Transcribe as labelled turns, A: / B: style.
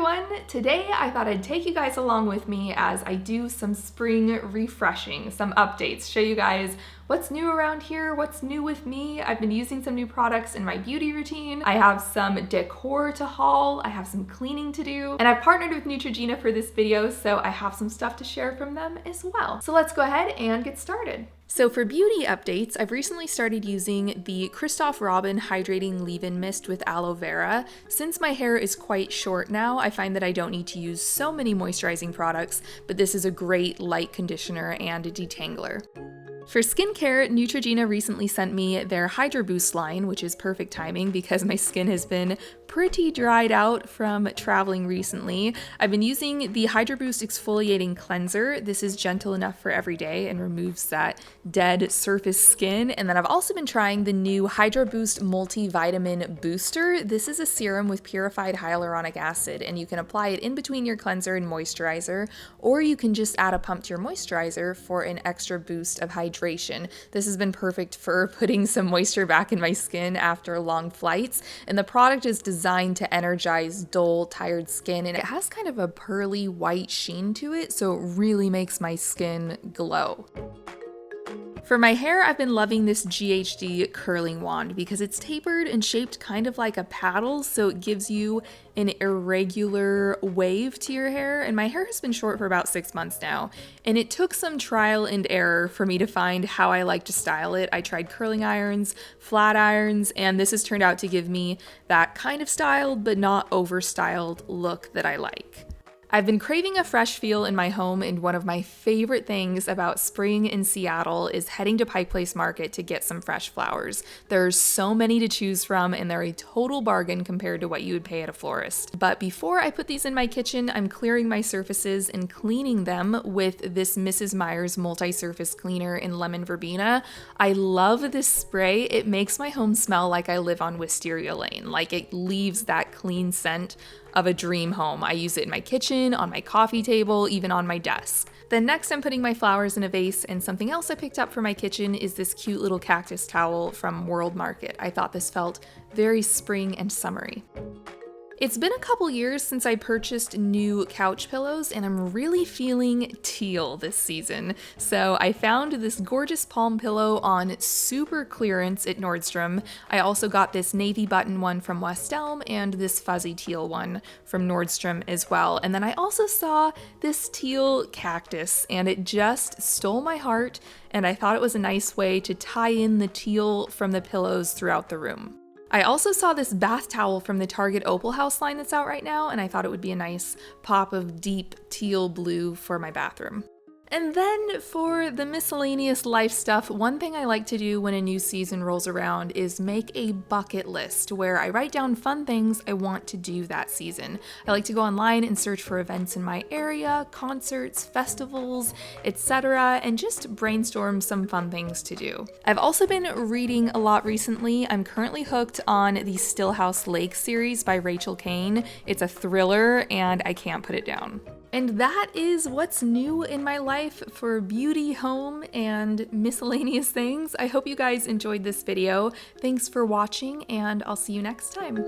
A: everyone! Today I thought I'd take you guys along with me as I do some spring refreshing, some updates, show you guys what's new around here, what's new with me. I've been using some new products in my beauty routine. I have some decor to haul, I have some cleaning to do, and I've partnered with Neutrogena for this video, so I have some stuff to share from them as well. So let's go ahead and get started. So for beauty updates, I've recently started using the Christophe Hydrating Leave-In Mist with Aloe Vera. Since my hair is quite short now, I find that I don't need to use so many moisturizing products, but this is a great light conditioner and a detangler. For skincare, Neutrogena recently sent me their Hydra Boost line, which is perfect timing because my skin has been pretty dried out from traveling recently. I've been using the Hydra Boost Exfoliating Cleanser. This is gentle enough for every day and removes that dead surface skin. And then I've also been trying the new Hydra Boost Multivitamin Booster. This is a serum with purified hyaluronic acid, and you can apply it in between your cleanser and moisturizer, or you can just add a pump to your moisturizer for an extra boost of hydration. This has been perfect for putting some moisture back in my skin after long flights, and the product is designed to energize dull, tired skin, and it has kind of a pearly white sheen to it, so it really makes my skin glow. For my hair, I've been loving this GHD curling wand because it's tapered and shaped kind of like a paddle, so it gives you an irregular wave to your hair. And my hair has been short for about 6 months now, and it took some trial and error for me to find how I like to style it. I tried curling irons, flat irons, and this has turned out to give me that kind of styled but not over-styled look that I like. I've been craving a fresh feel in my home, and one of my favorite things about spring in Seattle is heading to Pike Place Market to get some fresh flowers. There's so many to choose from, and they're a total bargain compared to what you would pay at a florist. But before I put these in my kitchen, I'm clearing my surfaces and cleaning them with this Mrs. Meyer's multi-surface cleaner in lemon verbena. I love this spray. It makes my home smell like I live on Wisteria Lane, like it leaves that clean scent of a dream home. I use it in my kitchen, on my coffee table, even on my desk. Then next I'm putting my flowers in a vase, and something else I picked up for my kitchen is this cute little cactus towel from World Market. I thought this felt very spring and summery. It's been a couple years since I purchased new couch pillows, and I'm really feeling teal this season. So I found this gorgeous palm pillow on super clearance at Nordstrom. I also got this navy button one from West Elm and this fuzzy teal one from Nordstrom as well. And then I also saw this teal cactus, and it just stole my heart, and I thought it was a nice way to tie in the teal from the pillows throughout the room. I also saw this bath towel from the Target Opalhouse line that's out right now, and I thought it would be a nice pop of deep teal blue for my bathroom. And then for the miscellaneous life stuff, one thing I like to do when a new season rolls around is make a bucket list where I write down fun things I want to do that season. I like to go online and search for events in my area, concerts, festivals, etc., and just brainstorm some fun things to do. I've also been reading a lot recently. I'm currently hooked on the Stillhouse Lake series by Caine. It's a thriller, and I can't put it down. And that is what's new in my life for beauty, home, and miscellaneous things. I hope you guys enjoyed this video. Thanks for watching, and I'll see you next time.